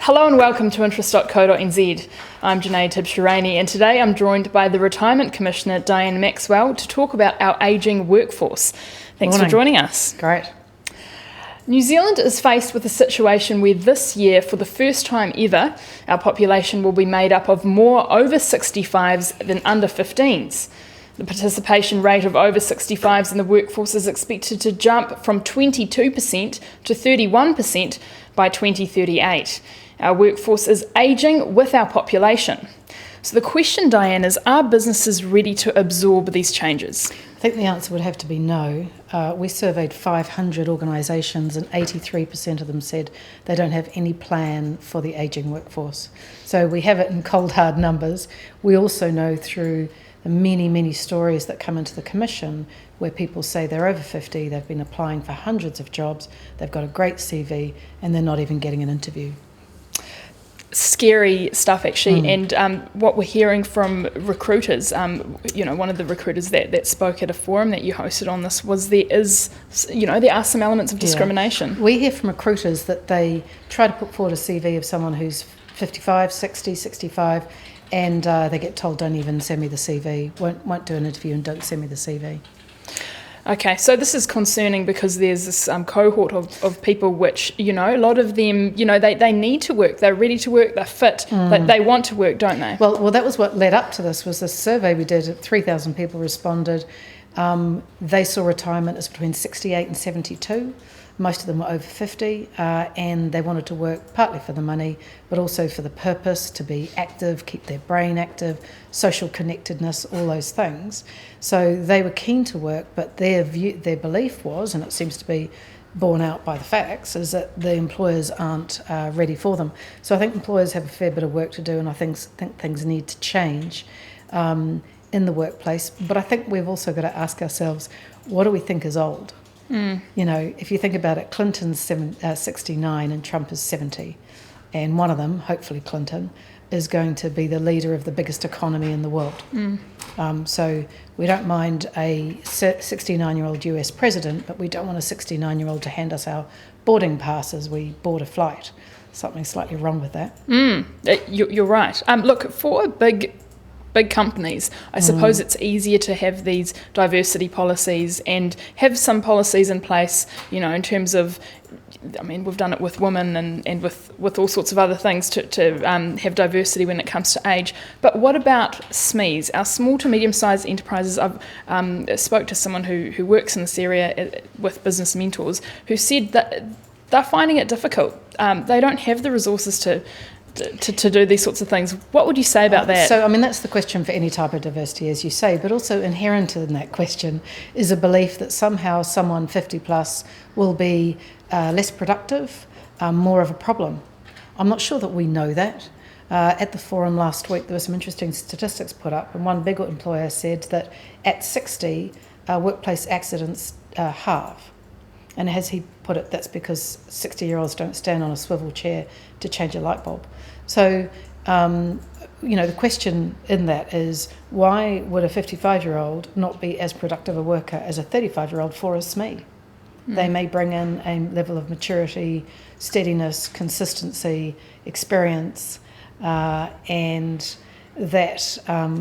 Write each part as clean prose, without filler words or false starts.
Hello and welcome to interest.co.nz. I'm Janae Tibshirani and today I'm joined by the Retirement Commissioner Diane Maxwell to talk about our ageing workforce. Thanks for joining us. Great. New Zealand is faced with a situation where this year, for the first time ever, our population will be made up of more over 65s than under 15s. The participation rate of over 65s in the workforce is expected to jump from 22% to 31% by 2038. Our workforce is ageing with our population. So the question, Diane, is are businesses ready to absorb these changes? I think the answer would have to be no. We surveyed 500 organisations and 83% of them said they don't have any plan for the ageing workforce. So we have it in cold hard numbers. We also know through the many stories that come into the Commission where people say they're over 50, they've been applying for hundreds of jobs, they've got a great CV and they're not even getting an interview. Scary stuff, actually. And what we're hearing from recruiters, one of the recruiters that spoke at a forum that you hosted on this was there are some elements of discrimination. Yeah. We hear from recruiters that they try to put forward a CV of someone who's 55, 60, 65, and they get told, don't even send me the CV, won't do an interview and don't send me the CV. Okay, so this is concerning because there's this cohort of people which, a lot of them, they need to work, they're ready to work, they're fit, they want to work, don't they? Well, that was what led up to this, was this survey we did. 3,000 people responded. They saw retirement as between 68 and 72. Most of them were over 50, and they wanted to work partly for the money, but also for the purpose, to be active, keep their brain active, social connectedness, all those things. So they were keen to work, but their belief was, and it seems to be borne out by the facts, is that the employers aren't ready for them. So I think employers have a fair bit of work to do, and I think things need to change in the workplace. But I think we've also got to ask ourselves, what do we think is old? If you think about it, Clinton's 69 and Trump is 70, and one of them, hopefully Clinton, is going to be the leader of the biggest economy in the world. So we don't mind a 69-year-old US president, but we don't want a 69-year-old to hand us our boarding pass as we board a flight. Something slightly wrong with that. You're right. Look, for big companies, I suppose it's easier to have these diversity policies and have some policies in place, in terms of, we've done it with women and with all sorts of other things to have diversity when it comes to age. But what about SMEs, our small to medium-sized enterprises? I've spoke to someone who works in this area with Business Mentors, who said that they're finding it difficult. They don't have the resources to do these sorts of things. What would you say about that? So, that's the question for any type of diversity, as you say, but also inherent in that question is a belief that somehow someone 50 plus will be less productive, more of a problem. I'm not sure that we know that. At the forum last week, there were some interesting statistics put up, and one big employer said that at 60, workplace accidents halve. And as he put it, that's because 60-year-olds don't stand on a swivel chair to change a light bulb. So, the question in that is, why would a 55-year-old not be as productive a worker as a 35-year-old for a SME? They may bring in a level of maturity, steadiness, consistency, experience, and that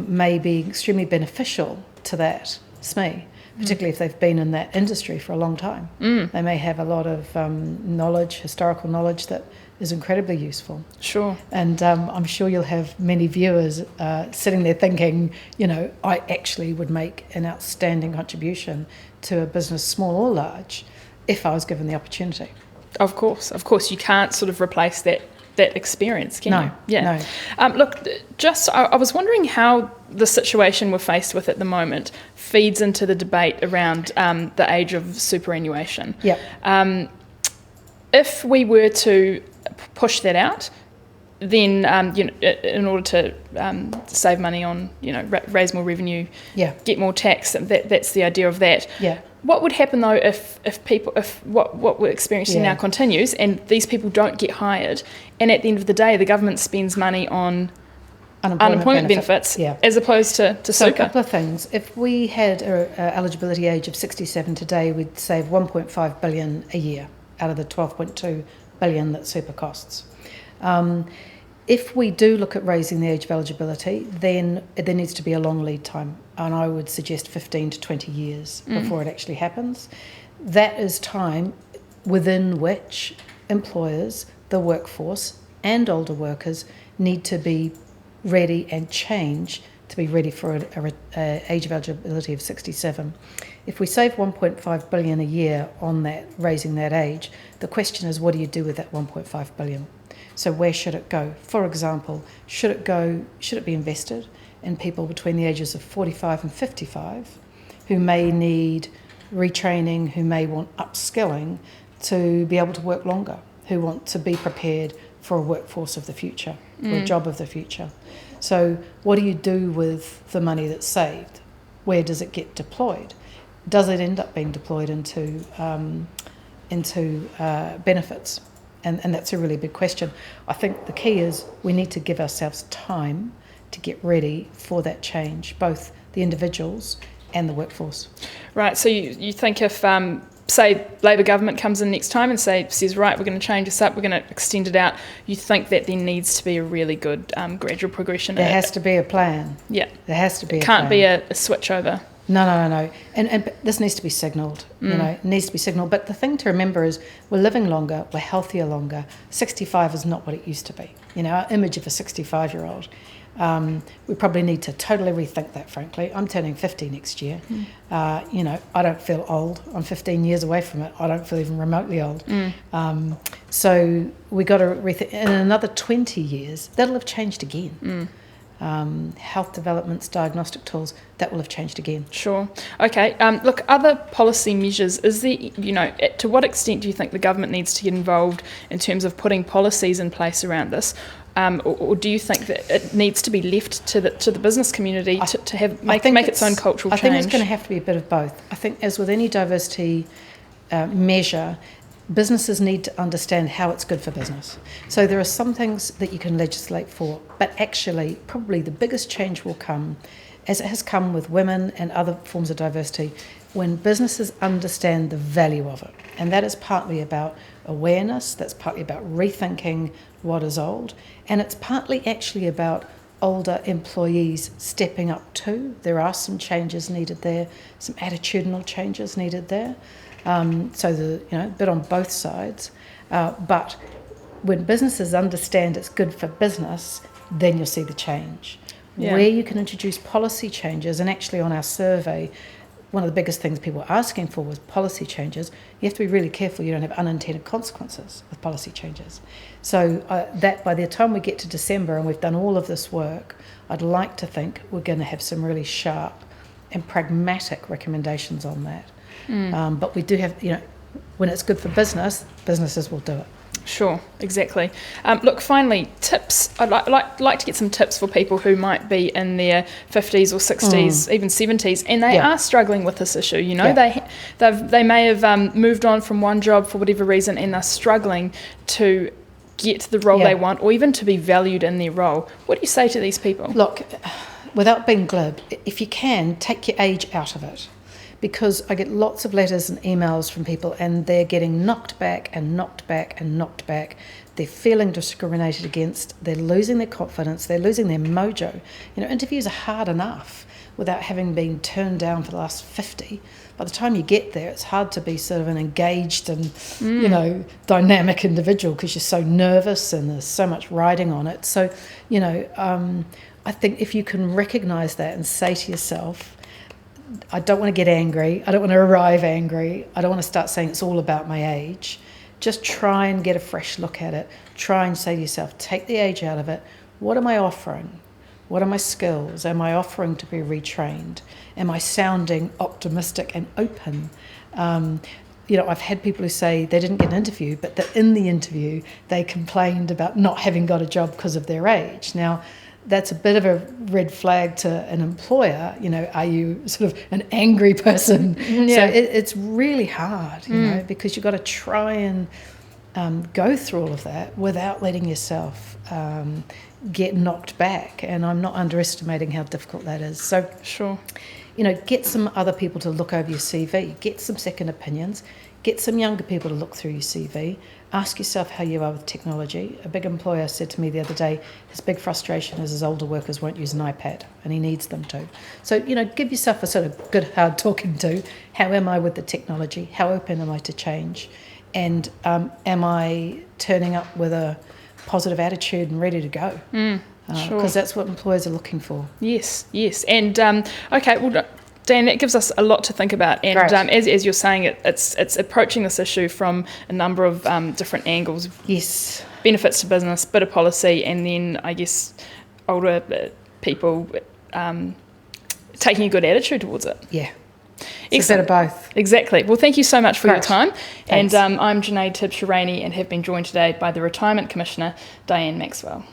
may be extremely beneficial to that SME. Particularly if they've been in that industry for a long time. They may have a lot of historical knowledge that is incredibly useful. Sure. And I'm sure you'll have many viewers sitting there thinking, I actually would make an outstanding contribution to a business, small or large, if I was given the opportunity. Of course, you can't sort of replace that experience, can you? Yeah. No. Look, I was wondering how the situation we're faced with at the moment feeds into the debate around the age of superannuation. Yeah. If we were to push that out, then in order to save money on, raise more revenue, get more tax, that's the idea of that. Yeah. What would happen though if what we're experiencing now continues and these people don't get hired, and at the end of the day the government spends money on unemployment benefits as opposed to So super? a couple of things. If we had an eligibility age of 67 today, we'd save 1.5 billion a year out of the 12.2 billion that super costs. If we do look at raising the age of eligibility, then there needs to be a long lead time, and I would suggest 15 to 20 years before it actually happens. That is time within which employers, the workforce, and older workers need to be ready and change to be ready for a age of eligibility of 67. If we save 1.5 billion a year on that, raising that age, the question is, what do you do with that 1.5 billion? So where should it go? For example, should it be invested in people between the ages of 45 and 55 who may need retraining, who may want upskilling to be able to work longer, who want to be prepared for a workforce of the future, for a job of the future? So what do you do with the money that's saved? Where does it get deployed? Does it end up being deployed into benefits? And that's a really big question. I think the key is we need to give ourselves time to get ready for that change, both the individuals and the workforce. Right, so you think if, say, Labor government comes in next time and says, right, we're going to change this up, we're going to extend it out, you think that there needs to be a really good gradual progression? There has to be a plan. Yeah. There has to be a plan. Can't be a switch over. No. And this needs to be signalled, it needs to be signalled. But the thing to remember is we're living longer, we're healthier longer. 65 is not what it used to be. Our image of a 65-year-old, we probably need to totally rethink that, frankly. I'm turning 50 next year. I don't feel old. I'm 15 years away from it. I don't feel even remotely old. So we got to rethink. In another 20 years, that'll have changed again. Health developments, diagnostic tools, that will have changed again. Sure. Okay. Look, other policy measures, is there, to what extent do you think the government needs to get involved in terms of putting policies in place around this? Or do you think that it needs to be left to the business community to make its own cultural change? I think it's going to have to be a bit of both. I think, as with any diversity measure, businesses need to understand how it's good for business. So there are some things that you can legislate for, but actually probably the biggest change will come, as it has come with women and other forms of diversity, when businesses understand the value of it. And that is partly about awareness, that's partly about rethinking what is old, and it's partly actually about older employees stepping up too. There are some changes needed there, some attitudinal changes needed there. So a bit on both sides, but when businesses understand it's good for business, then you'll see the change. Yeah. Where you can introduce policy changes, and actually on our survey, one of the biggest things people were asking for was policy changes. You have to be really careful you don't have unintended consequences with policy changes. So that by the time we get to December and we've done all of this work, I'd like to think we're going to have some really sharp and pragmatic recommendations on that. But we do have, when it's good for business, businesses will do it. Sure, exactly. Look, finally, tips. I'd like to get some tips for people who might be in their 50s or 60s, even 70s, and they are struggling with this issue. They may have moved on from one job for whatever reason, and they're struggling to get the role they want, or even to be valued in their role. What do you say to these people? Look, without being glib, if you can, take your age out of it. Because I get lots of letters and emails from people, and they're getting knocked back and knocked back and knocked back. They're feeling discriminated against. They're losing their confidence. They're losing their mojo. Interviews are hard enough without having been turned down for the last 50. By the time you get there, it's hard to be sort of an engaged and, dynamic individual because you're so nervous and there's so much riding on it. So, I think if you can recognise that and say to yourself, I don't want to get angry. I don't want to arrive angry. I don't want to start saying it's all about my age. Just try and get a fresh look at it. Try and say to yourself, take the age out of it. What am I offering? What are my skills? Am I offering to be retrained? Am I sounding optimistic and open? I've had people who say they didn't get an interview, but that in the interview they complained about not having got a job because of their age. Now, that's a bit of a red flag to an employer. Are you sort of an angry person? So it's really hard, because you've got to try and go through all of that without letting yourself get knocked back. And I'm not underestimating how difficult that is. So, sure, get some other people to look over your CV, get some second opinions, Get some younger people to look through your CV. Ask yourself how you are with technology. A big employer said to me the other day, his big frustration is his older workers won't use an iPad, and he needs them to. So, give yourself a sort of good, hard talking to. How am I with the technology? How open am I to change? And am I turning up with a positive attitude and ready to go? Because that's what employers are looking for. Yes. And, okay, well, Dan, that gives us a lot to think about. And as you're saying, it's approaching this issue from a number of different angles. Yes. Benefits to business, bit of policy, and then I guess older people taking a good attitude towards it. Yeah. It's a bit of both. Exactly. Well, thank you so much for your time. Thanks. And I'm Junaid Tibbs-Shirani and have been joined today by the Retirement Commissioner, Diane Maxwell.